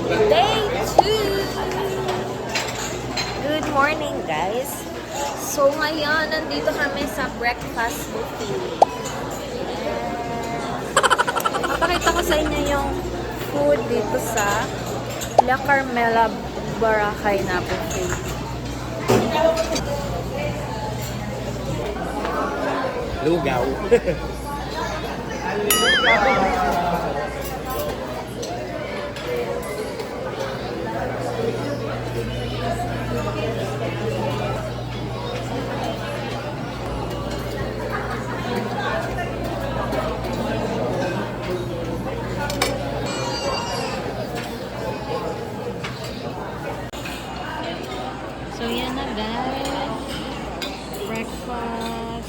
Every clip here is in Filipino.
Day 2! Good morning, guys! So, ngayon, nandito kami sa breakfast buffet. Papakita ko sa inyo yung food dito sa La Carmela Boracay na buffet. Lugaw. So, yan na, guys. Breakfast.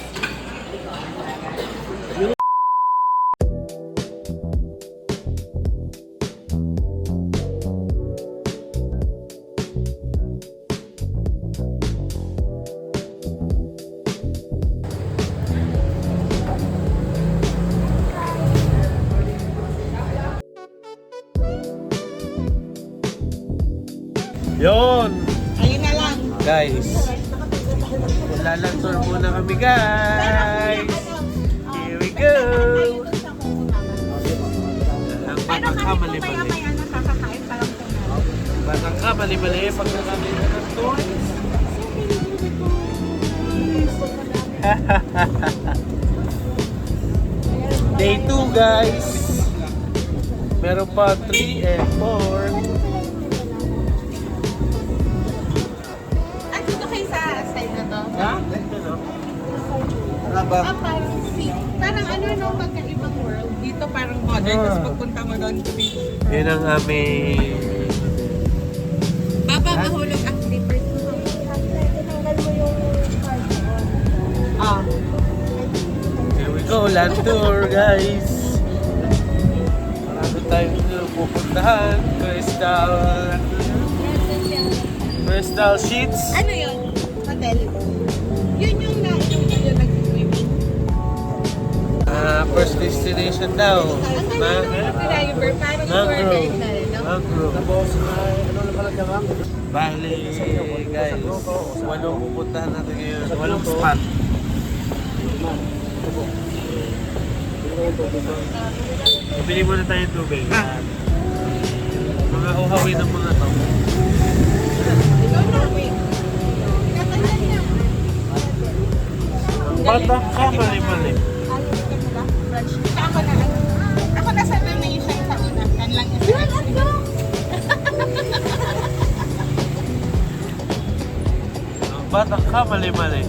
Yon! Ayun na lang. Guys, lalantor muna kami, guys. Here we go. Ang batang ka mali-mali. Nakakakain pa lang po na. Batang ka mali-mali. Pag nakami na ng toys. Day 2, guys. Meron pa 3 and 4. Ah, dito kayo sa side na to? Ha? Ito, no? Ano ba? Ah, parang sea. Parang ano no, magkaibang world. Dito parang modern, tapos pagpunta mo doon, beach. Yun ang aming... Baba, mahulog ang slippers mo. Tinanggal mo yung card. Ah. Here we go, land tour, guys. Marami tayong pupuntahan. Crystal Sheets. Ano yun? Hotel. Yun yung nainom na yun nag-swimming. First destination daw. Ang kanino yung driver, parang tour guide na rin, no? Bali, guys. Walong pupuntahan natin ngayon. Walong spot. Bili muna tayo ng tubig. Mga uhawin ng mga to. Ikaw na, wait. Katahan niya. Batang ka, mali-mali. Ako na. Ako nasa donation sa una. Yan lang yung Batang ka, mali-mali.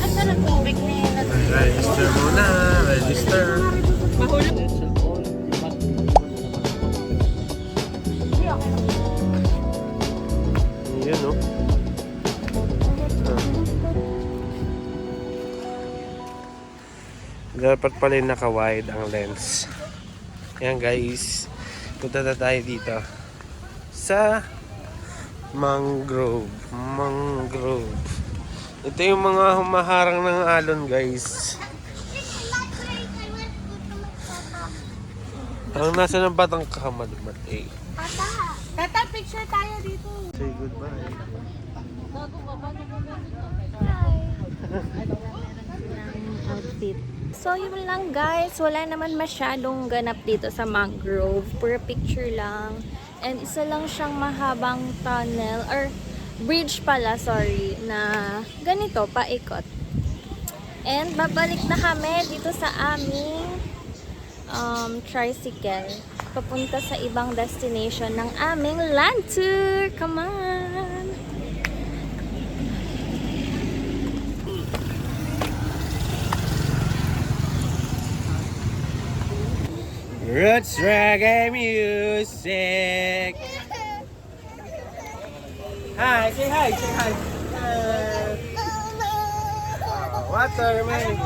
Asa ng tubig na yun? Register muna, register. Mahulog. Yun, no? Dapat pala yung naka-wide ang lens. Yan, guys. Punta na tayo dito sa mangrove. Ito yung mga humaharang ng alon, guys. Ang nasa ng batang kamalimad eh. Tata, picture tayo dito. Say goodbye. Outfit. So, yun lang, guys. Wala naman masyadong ganap dito sa mangrove. Pure picture lang. And isa lang siyang mahabang tunnel or bridge pala, sorry, na ganito, paikot. And babalik na kami dito sa aming tricycle. Papunta sa ibang destination ng aming land tour. Come on! Roots reggae music. Hi, say hi, say hi. Water, man.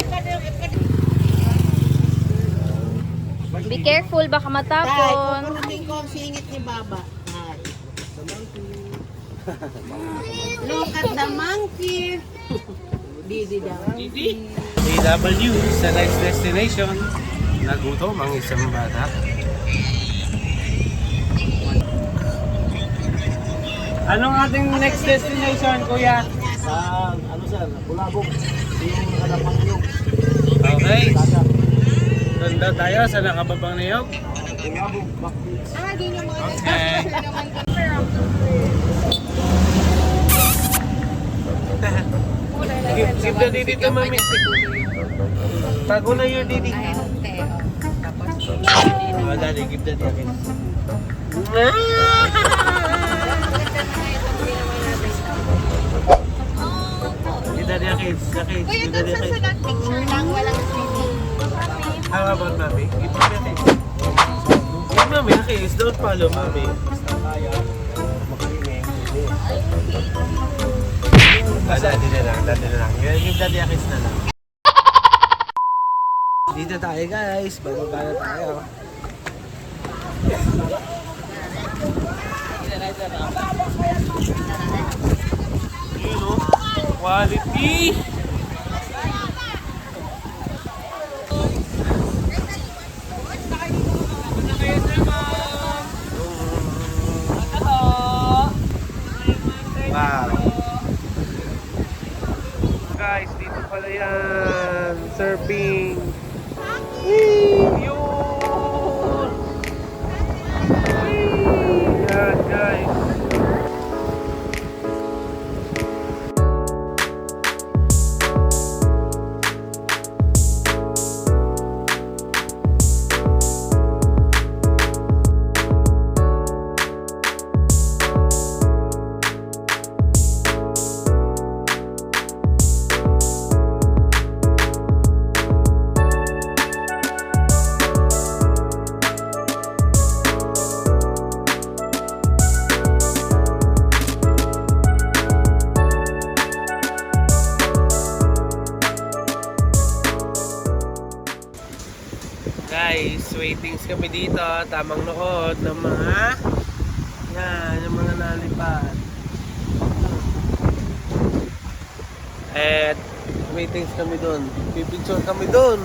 Be careful, baka Tay, matapon. kukunin ko ang singit ni Baba. Ay. Look at the monkey. Didi daw. AW sa next destination. Nagutom ang isang bata. Anong ating next destination, kuya? Ano sir, Bulabog. Yung nakalapang niyog. Okay. Doon daw tayo sa nakababang niyog. Bulabog, backbeats. Ah, di nyo mga Okay. Give the didi to mami. Tago na yung didi. Oh, daddy, give the didi. Give daddy a kids, the kids. Give daddy a kids. picture lang, walang swimming. How about mami? Give mommy a kids. Give mommy a kids. Don't follow mommy. Daddy na lang, daddy na lang. Give daddy a kids na lang. Dito tayo guys, bababa na tayo. Yun o, quality! Wow! Guys, dito pala yan! Surfing! Yun! Yan guys! Guys, waitings kami dito, tamang nood ng mga yung mga nalipad. At waitings kami doon. Pipicture kami doon.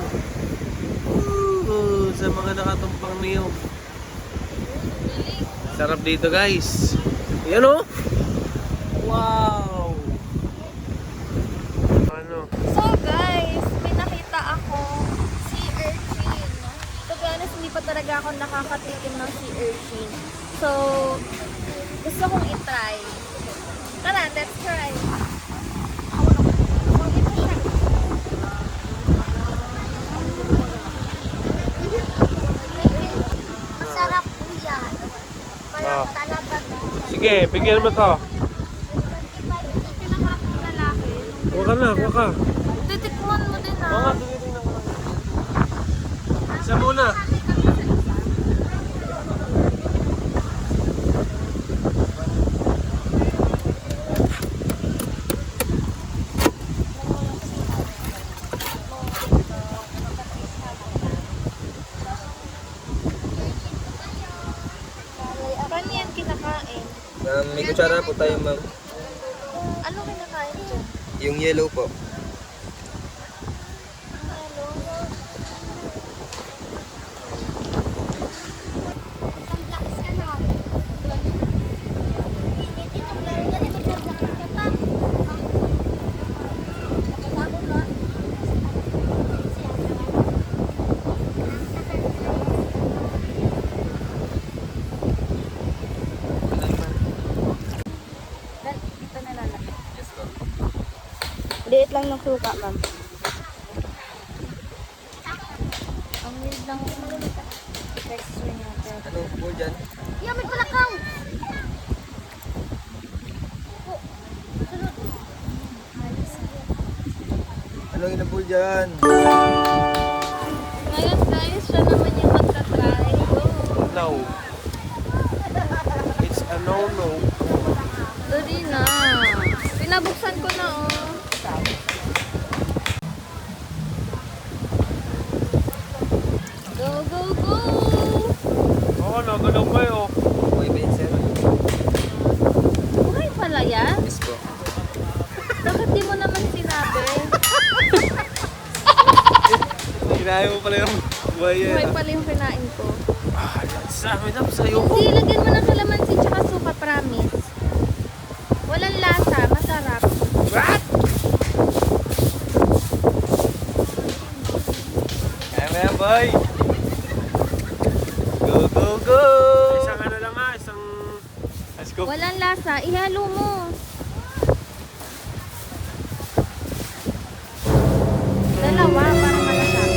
Sa mga nakatumpang niyog. Sarap dito guys. Yan o. Wow. Ano? So guys, may nakita ako sea urchin. To be honest, hindi pa talaga ako nakakatikim ng sea urchin. So, gusto kong itry. Tara, let's try. So, ito siya. Masarap po yan. Ah. Talabat. Sige, bigyan mo to. Pinakakong lalaki. Huwag ka na, huwag ka. Titikman mo din Mga ah. tinitingnan ko lang. Isa muna. Paano yan kinakain? May kutsara po tayo ma'am. Ano kinakain dyan? Yung yellow po. Ito na lalaki. Liit lang ng suka, ma'am. Ang weird lang texture niya. Ano po dyan? Yeah, may palakaw! Ano yung po dyan? Ngayon guys, siya naman yung magta-try. No. It's a no-no. Dali na. Pinabuksan ko na oh. Go, go, go! Buhay pala yung kinain ko. Ah, sabi na sa'yo. Hindi, lagyan mo ng kalamansi tsaka suka, promise. Walang lasa, masarap. What? Kaya mo yan, boy. Go, go, go! Isang ano lang nga, isang... Let's go. Walang lasa, ihalo mo. Dalawa, para malasap.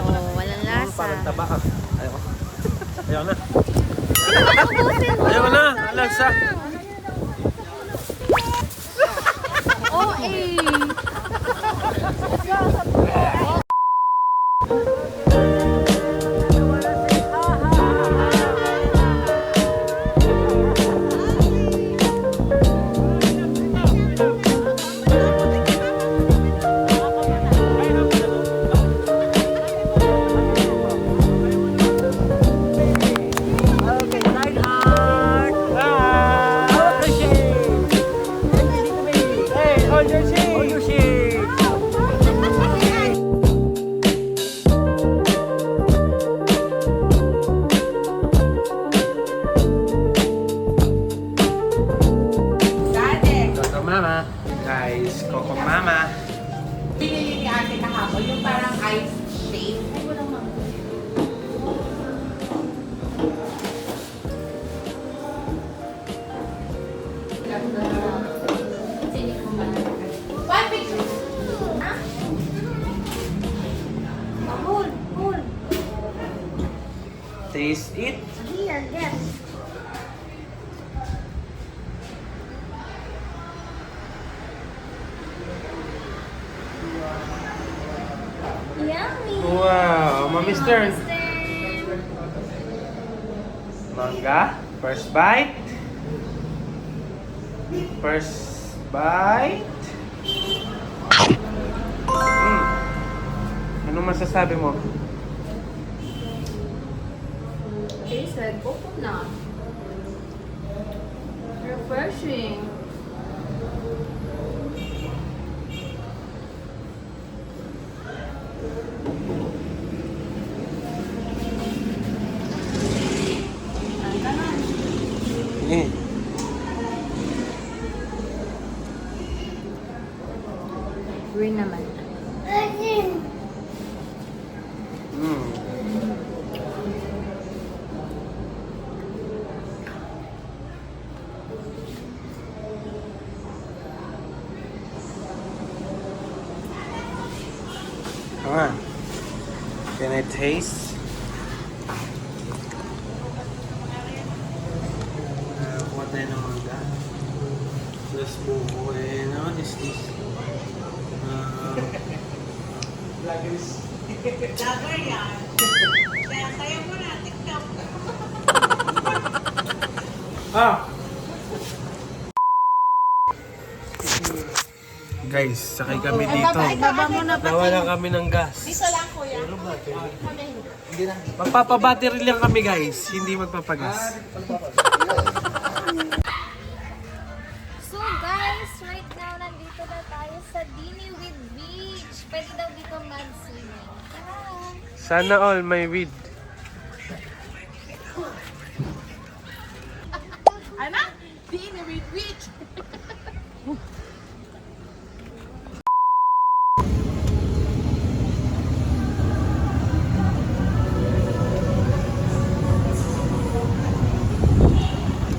Oh, walang lasa. Parang taba ka. Ayaw. Ayaw na. Ubusin mo. Ayaw na, lasa. Oh, eh. Coco Mama. Guys, Coco Mama. Binili ni ate kahapon, yung parang ice shape. One picture. Ah? Hold, hold. Taste it. Here, yes. Yummy. Wow, Mommy's turn. Manga. First bite. First bite. Anong masasabi mo? Tastes like coconut. Refreshing. Eh. Green naman. Mm. Come on. Can I taste? Kuha tayo ng mangga. Let's move away. What is this? Lager yan. Kaya kaya mo na, TikTok. Ah! Guys, sakay kami dito. Baba mo na. Nawala kami ng gas. Dito lang, kuya. Magpapabattery lang kami guys, hindi magpapagas. So guys, right now nandito na tayo sa Diniwid Beach. Pwede daw dito mag-swimming. Tara! Sana all may weed. Ano? Diniwid Beach.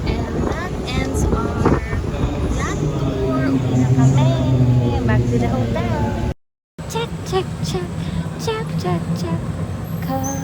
And that ends our land tour. Uwi na kami. Back to the hotel. Check, check, check. Check, check, check. Come.